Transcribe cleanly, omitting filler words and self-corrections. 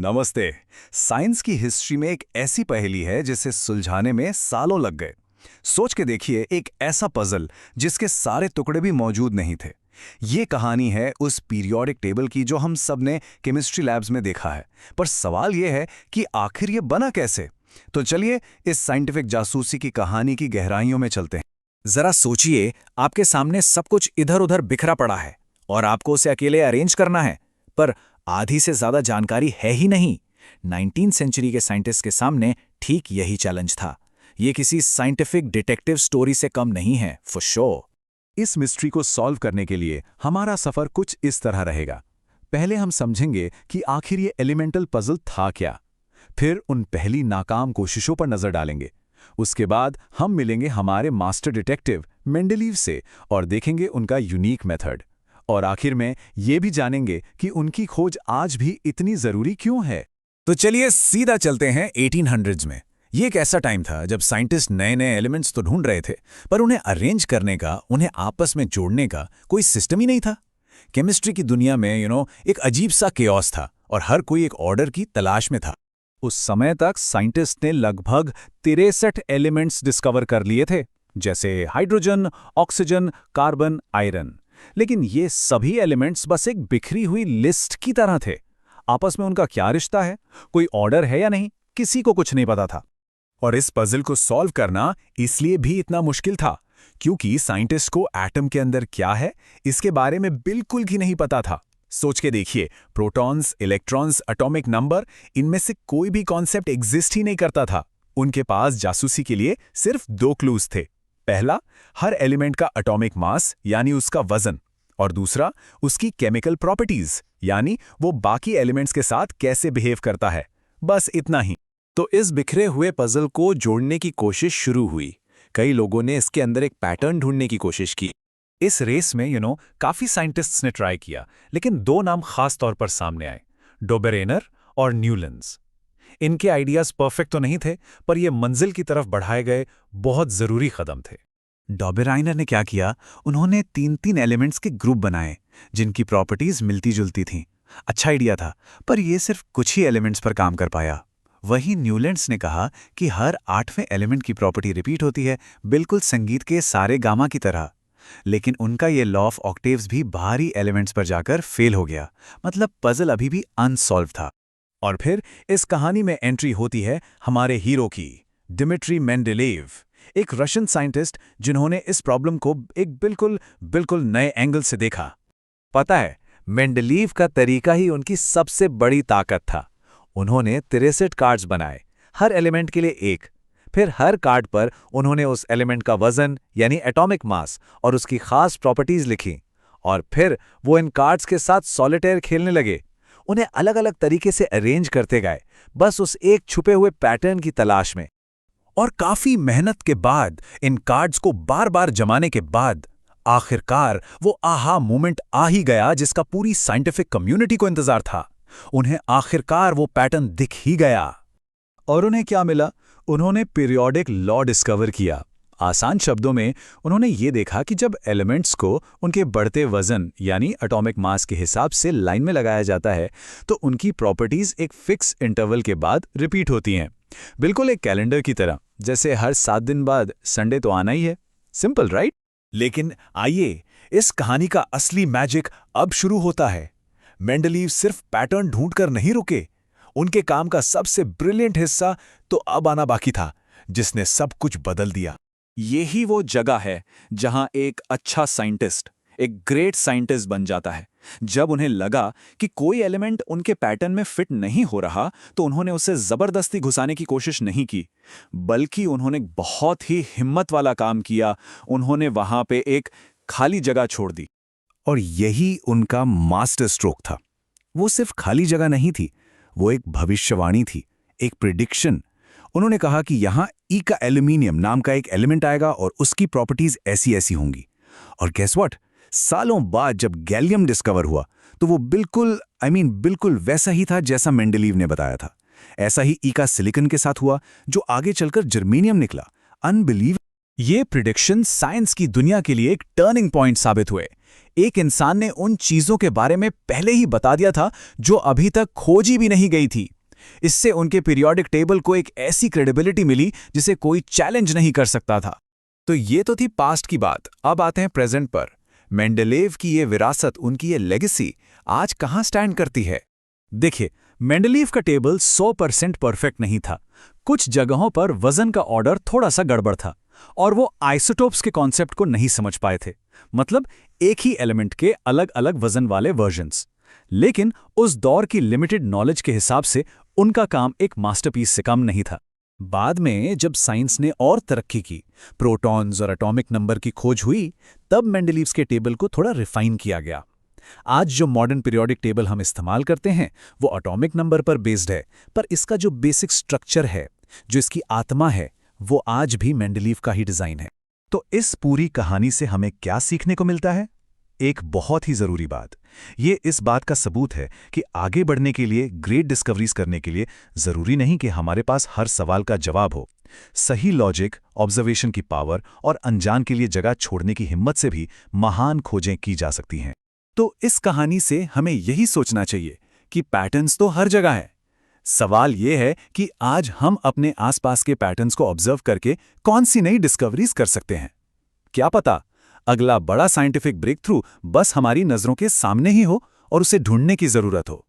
नमस्ते। साइंस की हिस्ट्री में एक ऐसी पहेली है जिसे सुलझाने में सालों लग गए। सोच के देखिए, एक ऐसा पजल जिसके सारे टुकड़े भी मौजूद नहीं थे। ये कहानी है उस पीरियोडिक टेबल की जो हम सब ने केमिस्ट्री लैब्स में देखा है। पर सवाल ये है कि आखिर ये बना कैसे। तो चलिए इस साइंटिफिक जासूसी की कहानी की गहराइयों में चलते हैं। जरा सोचिए, आपके सामने सब कुछ इधर-उधर बिखरा पड़ा है और आपको उसे अकेले अरेंज करना है, पर आधी से ज्यादा जानकारी है ही नहीं। 19वीं सेंचुरी के साइंटिस्ट के सामने ठीक यही चैलेंज था। ये किसी साइंटिफिक डिटेक्टिव स्टोरी से कम नहीं है, फॉर श्योर। इस मिस्ट्री को सॉल्व करने के लिए हमारा सफर कुछ इस तरह रहेगा। पहले हम समझेंगे कि आखिर ये एलिमेंटल पजल था क्या। फिर उन पहली नाकाम कोशिशों पर नजर डालेंगे। उसके बाद हम मिलेंगे हमारे मास्टर डिटेक्टिव मेंडलीव से और देखेंगे उनका यूनिक मेथड। और आखिर में ये भी जानेंगे कि उनकी खोज आज भी इतनी जरूरी क्यों है। तो चलिए सीधा चलते हैं 1800s में। ये एक ऐसा टाइम था जब साइंटिस्ट नए नए एलिमेंट्स तो ढूंढ रहे थे, पर उन्हें अरेंज करने का, उन्हें आपस में जोड़ने का कोई सिस्टम ही नहीं था। केमिस्ट्री की दुनिया में एक अजीब सा केओस था और हर कोई एक ऑर्डर की तलाश में था। उस समय तक साइंटिस्ट ने लगभग 63 एलिमेंट्स डिस्कवर कर लिए थे, जैसे हाइड्रोजन, ऑक्सीजन, कार्बन, आयरन। लेकिन ये सभी एलिमेंट्स बस एक बिखरी हुई लिस्ट की तरह थे। आपस में उनका क्या रिश्ता है, कोई ऑर्डर है या नहीं, किसी को कुछ नहीं पता था। और इस पजल को सॉल्व करना इसलिए भी इतना मुश्किल था क्योंकि साइंटिस्ट को एटम के अंदर क्या है इसके बारे में बिल्कुल भी नहीं पता था। सोच के देखिए, प्रोटॉन्स, इलेक्ट्रॉन्स, एटॉमिक नंबर, इनमें से कोई भी कॉन्सेप्ट एग्जिस्ट ही नहीं करता था। उनके पास जासूसी के लिए सिर्फ 2 क्लूज थे। पहला, हर एलिमेंट का एटॉमिक मास यानी उसका वजन, और दूसरा उसकी केमिकल प्रॉपर्टीज यानी वो बाकी एलिमेंट्स के साथ कैसे बिहेव करता है। बस इतना ही। तो इस बिखरे हुए पजल को जोड़ने की कोशिश शुरू हुई। कई लोगों ने इसके अंदर एक पैटर्न ढूंढने की कोशिश की। इस रेस में काफी साइंटिस्ट्स ने ट्राई किया, लेकिन 2 नाम खास तौर पर सामने आए, डोबेरेनर और न्यूलैंड्स। इनके आइडियाज परफेक्ट तो नहीं थे, पर ये मंजिल की तरफ बढ़ाए गए बहुत जरूरी कदम थे। डॉबेराइनर ने क्या किया, उन्होंने 3-3 एलिमेंट्स के ग्रुप बनाए जिनकी प्रॉपर्टीज मिलती जुलती थीं। अच्छा आइडिया था, पर यह सिर्फ कुछ ही एलिमेंट्स पर काम कर पाया। वहीं न्यूलैंड्स ने कहा कि हर 8वें एलिमेंट की प्रॉपर्टी रिपीट होती है, बिल्कुल संगीत के सारे गामा की तरह। लेकिन उनका ये लॉ ऑफ ऑक्टेव्स भी बाहरी एलिमेंट्स पर जाकर फेल हो गया। मतलब पजल अभी भी अनसॉल्व था। और फिर इस कहानी में एंट्री होती है हमारे हीरो की, डिमिट्री मेंडेलेव, एक रशियन साइंटिस्ट जिन्होंने इस प्रॉब्लम को एक बिल्कुल नए एंगल से देखा। पता है, मेंडेलीव का तरीका ही उनकी सबसे बड़ी ताकत था। उन्होंने 63 कार्ड्स बनाए, हर एलिमेंट के लिए एक। फिर हर कार्ड पर उन्होंने उस एलिमेंट का वजन यानी एटॉमिक मास और उसकी खास प्रॉपर्टीज लिखी। और फिर वो इन कार्ड्स के साथ सॉलिटेयर खेलने लगे। उन्हें अलग अलग तरीके से अरेंज करते गए, बस उस एक छुपे हुए पैटर्न की तलाश में। और काफी मेहनत के बाद, इन कार्ड्स को बार बार जमाने के बाद, आखिरकार वो आहा मोमेंट आ ही गया जिसका पूरी साइंटिफिक कम्युनिटी को इंतजार था। उन्हें आखिरकार वो पैटर्न दिख ही गया। और उन्हें क्या मिला? उन्होंने पीरियोडिक लॉ डिस्कवर किया। आसान शब्दों में उन्होंने ये देखा कि जब एलिमेंट्स को उनके बढ़ते वजन यानी एटॉमिक मास के हिसाब से लाइन में लगाया जाता है तो उनकी प्रॉपर्टीज एक फिक्स इंटरवल के बाद रिपीट होती हैं, बिल्कुल एक कैलेंडर की तरह। जैसे हर 7 दिन बाद संडे तो आना ही है। Simple, right? लेकिन आइए, इस कहानी का असली मैजिक अब शुरू होता है। मेंडलीव सिर्फ पैटर्न ढूंढकर नहीं रुके, उनके काम का सबसे ब्रिलियंट हिस्सा तो अब आना बाकी था, जिसने सब कुछ बदल दिया। यही वो जगह है जहां एक अच्छा साइंटिस्ट, एक ग्रेट साइंटिस्ट बन जाता है। जब उन्हें लगा कि कोई एलिमेंट उनके पैटर्न में फिट नहीं हो रहा, तो उन्होंने उसे जबरदस्ती घुसाने की कोशिश नहीं की, बल्कि उन्होंने बहुत ही हिम्मत वाला काम किया। उन्होंने वहां पे एक खाली जगह छोड़ दी। और यही उनका मास्टर स्ट्रोक था। वो सिर्फ खाली जगह नहीं थी, वो एक भविष्यवाणी थी, एक प्रिडिक्शन। उन्होंने कहा कि यहां ई का एल्यूमिनियम नाम का एक एलिमेंट आएगा और उसकी प्रॉपर्टीज ऐसी ऐसी होंगी। और गेस व्हाट, सालों बाद जब गैलियम डिस्कवर हुआ तो वो बिल्कुल वैसा ही था जैसा मेंडलीव ने बताया था। ऐसा ही ई का सिलिकॉन के साथ हुआ जो आगे चलकर जर्मेनियम निकला। अनबिलीव। ये प्रिडिक्शन साइंस की दुनिया के लिए एक टर्निंग पॉइंट साबित हुए। एक इंसान ने उन चीजों के बारे में पहले ही बता दिया था जो अभी तक खोजी भी नहीं गई थी। इससे उनके पीरियोडिक टेबल को एक ऐसी क्रेडिबिलिटी मिली जिसे कोई चैलेंज नहीं कर सकता था। तो ये तो थी पास्ट की बात। अब आते हैं प्रेजेंट पर। मेंडलेव की ये विरासत, उनकी ये लेगेसी आज कहाँ स्टैंड करती है? देखिए, मेंडलीव का टेबल 100% परफेक्ट नहीं था। कुछ जगहों पर वजन का ऑर्डर थोड़ा सा गड़बड़ था और वो आइसोटोप्स के कॉन्सेप्ट को नहीं समझ पाए थे। मतलब एक ही एलिमेंट के अलग अलग वजन वाले वर्जन्स। लेकिन उस दौर की लिमिटेड नॉलेज के हिसाब से उनका काम एक मास्टरपीस से कम नहीं था। बाद में जब साइंस ने और तरक्की की, प्रोटॉन्स और एटॉमिक नंबर की खोज हुई, तब मेंडलीव्स के टेबल को थोड़ा रिफाइन किया गया। आज जो मॉडर्न पीरियोडिक टेबल हम इस्तेमाल करते हैं वो एटॉमिक नंबर पर बेस्ड है, पर इसका जो बेसिक स्ट्रक्चर है, जो इसकी आत्मा है, वो आज भी मेंडलीव का ही डिजाइन है। तो इस पूरी कहानी से हमें क्या सीखने को मिलता है? एक बहुत ही जरूरी बात। ये इस बात का सबूत है कि आगे बढ़ने के लिए, ग्रेट डिस्कवरीज करने के लिए जरूरी नहीं कि हमारे पास हर सवाल का जवाब हो। सही लॉजिक, ऑब्जर्वेशन की पावर और अनजान के लिए जगह छोड़ने की हिम्मत से भी महान खोजें की जा सकती हैं। तो इस कहानी से हमें यही सोचना चाहिए कि पैटर्न्स तो हर जगह है। सवाल यह है कि आज हम अपने आसपास के पैटर्न्स को ऑब्जर्व करके कौन सी नई डिस्कवरीज कर सकते हैं। क्या पता अगला बड़ा साइंटिफिक ब्रेक थ्रू बस हमारी नजरों के सामने ही हो और उसे ढूंढने की जरूरत हो।